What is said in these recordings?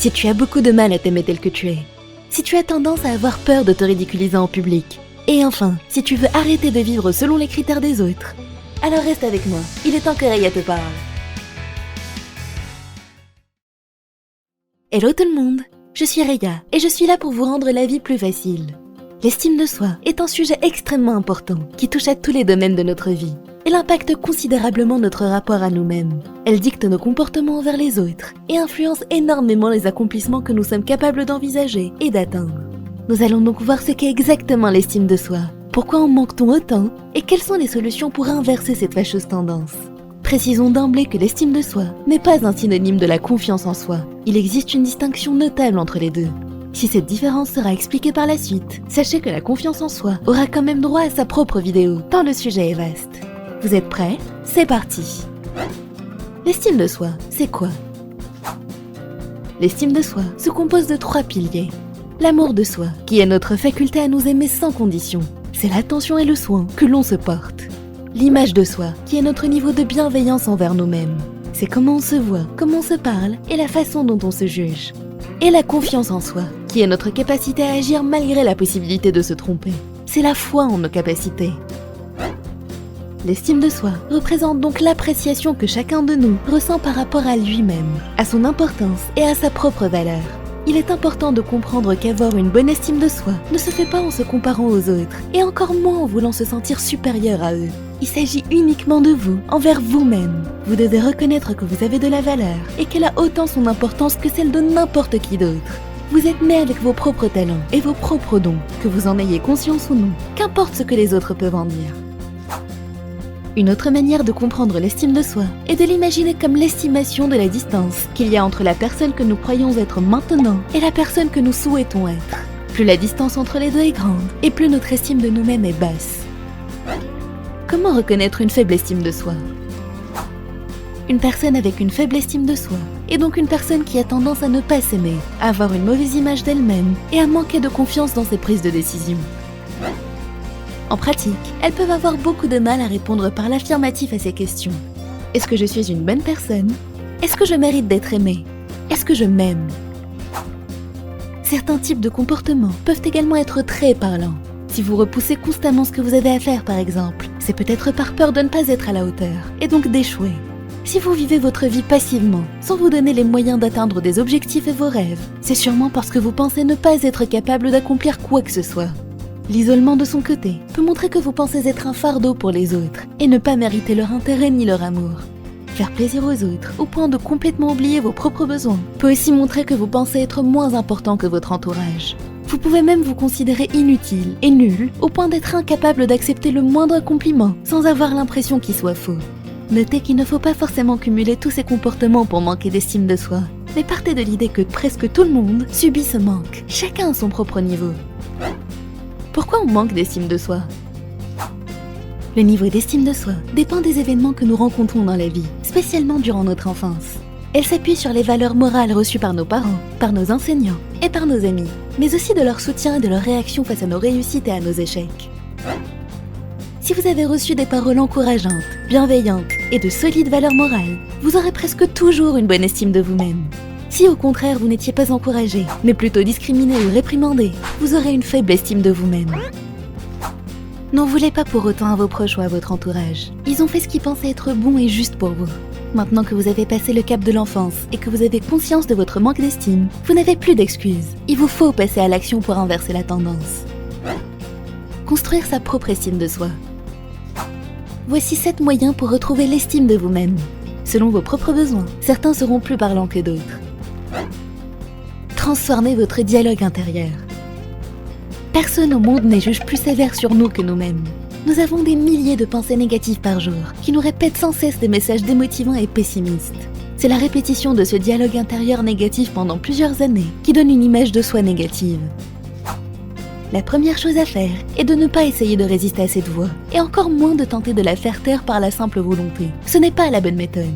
Si tu as beaucoup de mal à t'aimer tel que tu es. Si tu as tendance à avoir peur de te ridiculiser en public. Et enfin, si tu veux arrêter de vivre selon les critères des autres. Alors reste avec moi, il est temps que Raya te parle. Hello tout le monde, je suis Raya et je suis là pour vous rendre la vie plus facile. L'estime de soi est un sujet extrêmement important qui touche à tous les domaines de notre vie. Elle impacte considérablement notre rapport à nous-mêmes. Elle dicte nos comportements envers les autres et influence énormément les accomplissements que nous sommes capables d'envisager et d'atteindre. Nous allons donc voir ce qu'est exactement l'estime de soi, pourquoi en manque-t-on autant et quelles sont les solutions pour inverser cette fâcheuse tendance. Précisons d'emblée que l'estime de soi n'est pas un synonyme de la confiance en soi. Il existe une distinction notable entre les deux. Si cette différence sera expliquée par la suite, sachez que la confiance en soi aura quand même droit à sa propre vidéo, tant le sujet est vaste. Vous êtes prêts? C'est parti! L'estime de soi, c'est quoi? L'estime de soi se compose de 3 piliers. L'amour de soi, qui est notre faculté à nous aimer sans condition. C'est l'attention et le soin que l'on se porte. L'image de soi, qui est notre niveau de bienveillance envers nous-mêmes. C'est comment on se voit, comment on se parle et la façon dont on se juge. Et la confiance en soi, qui est notre capacité à agir malgré la possibilité de se tromper. C'est la foi en nos capacités. L'estime de soi représente donc l'appréciation que chacun de nous ressent par rapport à lui-même, à son importance et à sa propre valeur. Il est important de comprendre qu'avoir une bonne estime de soi ne se fait pas en se comparant aux autres, et encore moins en voulant se sentir supérieur à eux. Il s'agit uniquement de vous, envers vous-même. Vous devez reconnaître que vous avez de la valeur, et qu'elle a autant son importance que celle de n'importe qui d'autre. Vous êtes né avec vos propres talents et vos propres dons, que vous en ayez conscience ou non, qu'importe ce que les autres peuvent en dire. Une autre manière de comprendre l'estime de soi est de l'imaginer comme l'estimation de la distance qu'il y a entre la personne que nous croyons être maintenant et la personne que nous souhaitons être. Plus la distance entre les deux est grande, et plus notre estime de nous-mêmes est basse. Comment reconnaître une faible estime de soi? Une personne avec une faible estime de soi est donc une personne qui a tendance à ne pas s'aimer, à avoir une mauvaise image d'elle-même et à manquer de confiance dans ses prises de décision. En pratique, elles peuvent avoir beaucoup de mal à répondre par l'affirmatif à ces questions. Est-ce que je suis une bonne personne? Est-ce que je mérite d'être aimée? Est-ce que je m'aime? Certains types de comportements peuvent également être très parlants. Si vous repoussez constamment ce que vous avez à faire par exemple, c'est peut-être par peur de ne pas être à la hauteur, et donc d'échouer. Si vous vivez votre vie passivement, sans vous donner les moyens d'atteindre des objectifs et vos rêves, c'est sûrement parce que vous pensez ne pas être capable d'accomplir quoi que ce soit. L'isolement de son côté peut montrer que vous pensez être un fardeau pour les autres et ne pas mériter leur intérêt ni leur amour. Faire plaisir aux autres au point de complètement oublier vos propres besoins peut aussi montrer que vous pensez être moins important que votre entourage. Vous pouvez même vous considérer inutile et nul au point d'être incapable d'accepter le moindre compliment sans avoir l'impression qu'il soit faux. Notez qu'il ne faut pas forcément cumuler tous ces comportements pour manquer d'estime de soi, mais partez de l'idée que presque tout le monde subit ce manque, chacun à son propre niveau. Pourquoi on manque d'estime de soi? Le niveau d'estime de soi dépend des événements que nous rencontrons dans la vie, spécialement durant notre enfance. Elle s'appuie sur les valeurs morales reçues par nos parents, par nos enseignants et par nos amis, mais aussi de leur soutien et de leur réaction face à nos réussites et à nos échecs. Si vous avez reçu des paroles encourageantes, bienveillantes et de solides valeurs morales, vous aurez presque toujours une bonne estime de vous-même. Si au contraire vous n'étiez pas encouragé, mais plutôt discriminé ou réprimandé, vous aurez une faible estime de vous-même. N'en voulez pas pour autant à vos proches ou à votre entourage. Ils ont fait ce qu'ils pensaient être bon et juste pour vous. Maintenant que vous avez passé le cap de l'enfance et que vous avez conscience de votre manque d'estime, vous n'avez plus d'excuses. Il vous faut passer à l'action pour inverser la tendance. Construire sa propre estime de soi. Voici 7 moyens pour retrouver l'estime de vous-même. Selon vos propres besoins, certains seront plus parlants que d'autres. Transformez votre dialogue intérieur. Personne au monde n'est juge plus sévère sur nous que nous-mêmes. Nous avons des milliers de pensées négatives par jour, qui nous répètent sans cesse des messages démotivants et pessimistes. C'est la répétition de ce dialogue intérieur négatif pendant plusieurs années qui donne une image de soi négative. La première chose à faire est de ne pas essayer de résister à cette voix, et encore moins de tenter de la faire taire par la simple volonté. Ce n'est pas la bonne méthode.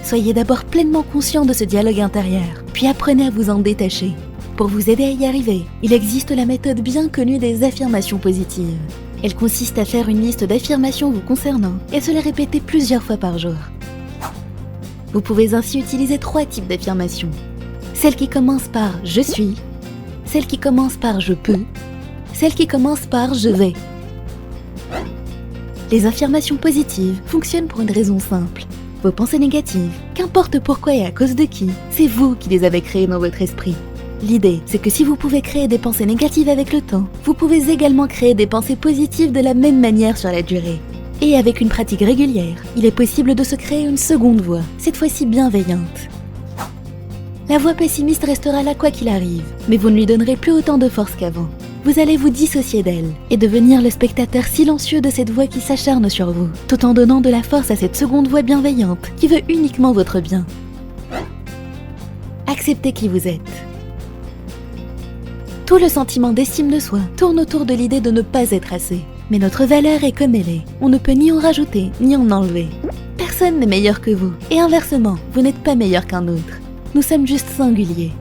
Soyez d'abord pleinement conscient de ce dialogue intérieur, puis apprenez à vous en détacher. Pour vous aider à y arriver, il existe la méthode bien connue des affirmations positives. Elle consiste à faire une liste d'affirmations vous concernant et se les répéter plusieurs fois par jour. Vous pouvez ainsi utiliser 3 types d'affirmations. celle qui commence par « je suis », celle qui commence par « je peux », celle qui commence par « je vais ». Les affirmations positives fonctionnent pour une raison simple. Vos pensées négatives, qu'importe pourquoi et à cause de qui, c'est vous qui les avez créées dans votre esprit. L'idée, c'est que si vous pouvez créer des pensées négatives avec le temps, vous pouvez également créer des pensées positives de la même manière sur la durée. Et avec une pratique régulière, il est possible de se créer une seconde voix, cette fois-ci bienveillante. La voix pessimiste restera là quoi qu'il arrive, mais vous ne lui donnerez plus autant de force qu'avant. Vous allez vous dissocier d'elle et devenir le spectateur silencieux de cette voix qui s'acharne sur vous, tout en donnant de la force à cette seconde voix bienveillante qui veut uniquement votre bien. Acceptez qui vous êtes. Tout le sentiment d'estime de soi tourne autour de l'idée de ne pas être assez. Mais notre valeur est comme elle est. On ne peut ni en rajouter, ni en enlever. Personne n'est meilleur que vous. Et inversement, vous n'êtes pas meilleur qu'un autre. Nous sommes juste singuliers.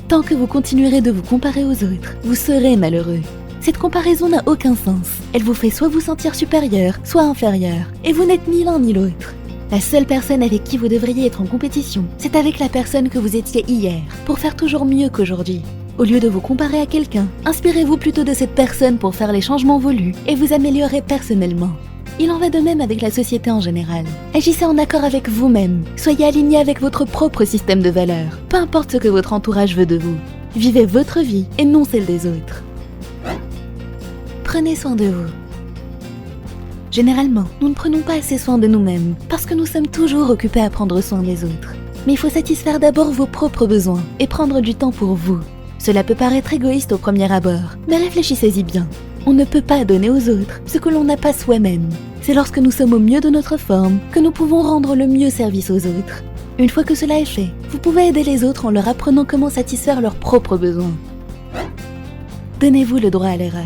Tant que vous continuerez de vous comparer aux autres, vous serez malheureux. Cette comparaison n'a aucun sens. Elle vous fait soit vous sentir supérieur, soit inférieur. Et vous n'êtes ni l'un ni l'autre. La seule personne avec qui vous devriez être en compétition, c'est avec la personne que vous étiez hier, pour faire toujours mieux qu'aujourd'hui. Au lieu de vous comparer à quelqu'un, inspirez-vous plutôt de cette personne pour faire les changements voulus et vous améliorer personnellement. Il en va de même avec la société en général. Agissez en accord avec vous-même, soyez aligné avec votre propre système de valeurs, peu importe ce que votre entourage veut de vous. Vivez votre vie et non celle des autres. Prenez soin de vous. Généralement, nous ne prenons pas assez soin de nous-mêmes parce que nous sommes toujours occupés à prendre soin des autres. Mais il faut satisfaire d'abord vos propres besoins et prendre du temps pour vous. Cela peut paraître égoïste au premier abord, mais réfléchissez-y bien. On ne peut pas donner aux autres ce que l'on n'a pas soi-même. C'est lorsque nous sommes au mieux de notre forme que nous pouvons rendre le mieux service aux autres. Une fois que cela est fait, vous pouvez aider les autres en leur apprenant comment satisfaire leurs propres besoins. Donnez-vous le droit à l'erreur.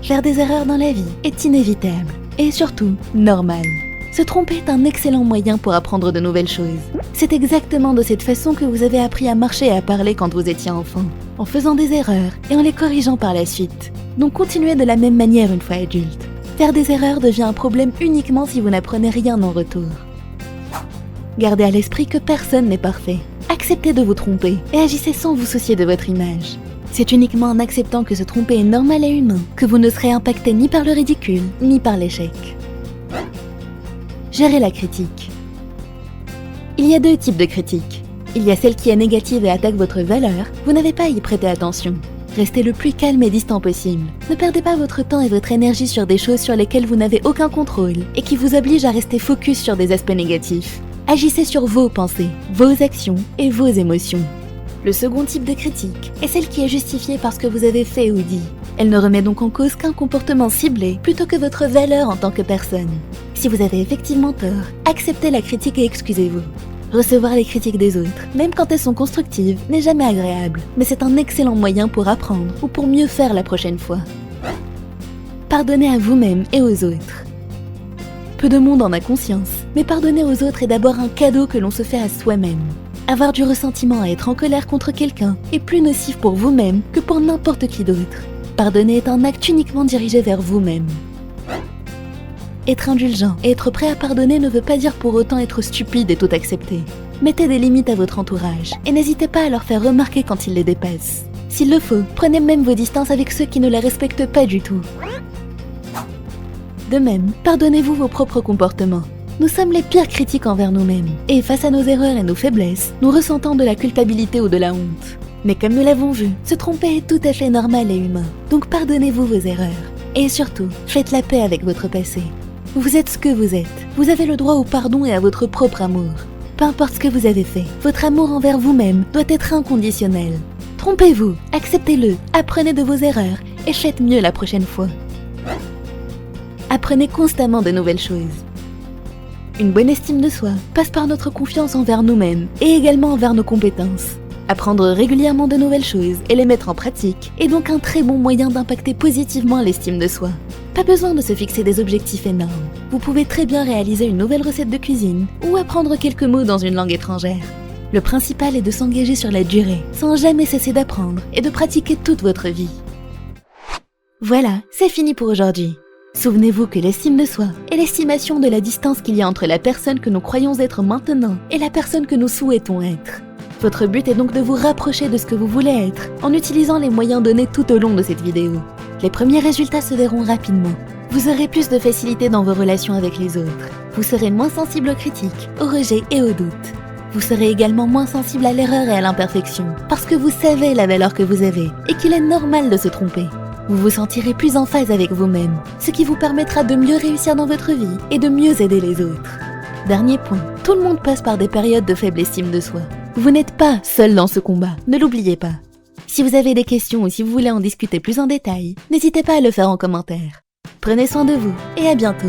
Faire des erreurs dans la vie est inévitable et surtout normal. Se tromper est un excellent moyen pour apprendre de nouvelles choses. C'est exactement de cette façon que vous avez appris à marcher et à parler quand vous étiez enfant, en faisant des erreurs et en les corrigeant par la suite. Donc continuez de la même manière une fois adulte. Faire des erreurs devient un problème uniquement si vous n'apprenez rien en retour. Gardez à l'esprit que personne n'est parfait. Acceptez de vous tromper et agissez sans vous soucier de votre image. C'est uniquement en acceptant que se tromper est normal et humain que vous ne serez impacté ni par le ridicule, ni par l'échec. Gérez la critique. Il y a deux types de critiques. Il y a celle qui est négative et attaque votre valeur, vous n'avez pas à y prêter attention. Restez le plus calme et distant possible. Ne perdez pas votre temps et votre énergie sur des choses sur lesquelles vous n'avez aucun contrôle et qui vous obligent à rester focus sur des aspects négatifs. Agissez sur vos pensées, vos actions et vos émotions. Le second type de critique est celle qui est justifiée par ce que vous avez fait ou dit. Elle ne remet donc en cause qu'un comportement ciblé plutôt que votre valeur en tant que personne. Si vous avez effectivement tort, acceptez la critique et excusez-vous. Recevoir les critiques des autres, même quand elles sont constructives, n'est jamais agréable, mais c'est un excellent moyen pour apprendre ou pour mieux faire la prochaine fois. Pardonnez à vous-même et aux autres. Peu de monde en a conscience, mais pardonner aux autres est d'abord un cadeau que l'on se fait à soi-même. Avoir du ressentiment à être en colère contre quelqu'un est plus nocif pour vous-même que pour n'importe qui d'autre. Pardonner est un acte uniquement dirigé vers vous-même. Être indulgent et être prêt à pardonner ne veut pas dire pour autant être stupide et tout accepter. Mettez des limites à votre entourage et n'hésitez pas à leur faire remarquer quand ils les dépassent. S'il le faut, prenez même vos distances avec ceux qui ne les respectent pas du tout. De même, pardonnez-vous vos propres comportements. Nous sommes les pires critiques envers nous-mêmes, et face à nos erreurs et nos faiblesses, nous ressentons de la culpabilité ou de la honte. Mais comme nous l'avons vu, se tromper est tout à fait normal et humain. Donc pardonnez-vous vos erreurs. Et surtout, faites la paix avec votre passé. Vous êtes ce que vous êtes. Vous avez le droit au pardon et à votre propre amour. Peu importe ce que vous avez fait, votre amour envers vous-même doit être inconditionnel. Trompez-vous, acceptez-le, apprenez de vos erreurs et faites mieux la prochaine fois. Apprenez constamment de nouvelles choses. Une bonne estime de soi passe par notre confiance envers nous-mêmes et également envers nos compétences. Apprendre régulièrement de nouvelles choses et les mettre en pratique est donc un très bon moyen d'impacter positivement l'estime de soi. Pas besoin de se fixer des objectifs énormes. Vous pouvez très bien réaliser une nouvelle recette de cuisine ou apprendre quelques mots dans une langue étrangère. Le principal est de s'engager sur la durée, sans jamais cesser d'apprendre et de pratiquer toute votre vie. Voilà, c'est fini pour aujourd'hui. Souvenez-vous que l'estime de soi est l'estimation de la distance qu'il y a entre la personne que nous croyons être maintenant et la personne que nous souhaitons être. Votre but est donc de vous rapprocher de ce que vous voulez être, en utilisant les moyens donnés tout au long de cette vidéo. Les premiers résultats se verront rapidement. Vous aurez plus de facilité dans vos relations avec les autres. Vous serez moins sensible aux critiques, aux rejets et aux doutes. Vous serez également moins sensible à l'erreur et à l'imperfection, parce que vous savez la valeur que vous avez, et qu'il est normal de se tromper. Vous vous sentirez plus en phase avec vous-même, ce qui vous permettra de mieux réussir dans votre vie et de mieux aider les autres. Dernier point, tout le monde passe par des périodes de faible estime de soi. Vous n'êtes pas seul dans ce combat, ne l'oubliez pas. Si vous avez des questions ou si vous voulez en discuter plus en détail, n'hésitez pas à le faire en commentaire. Prenez soin de vous et à bientôt.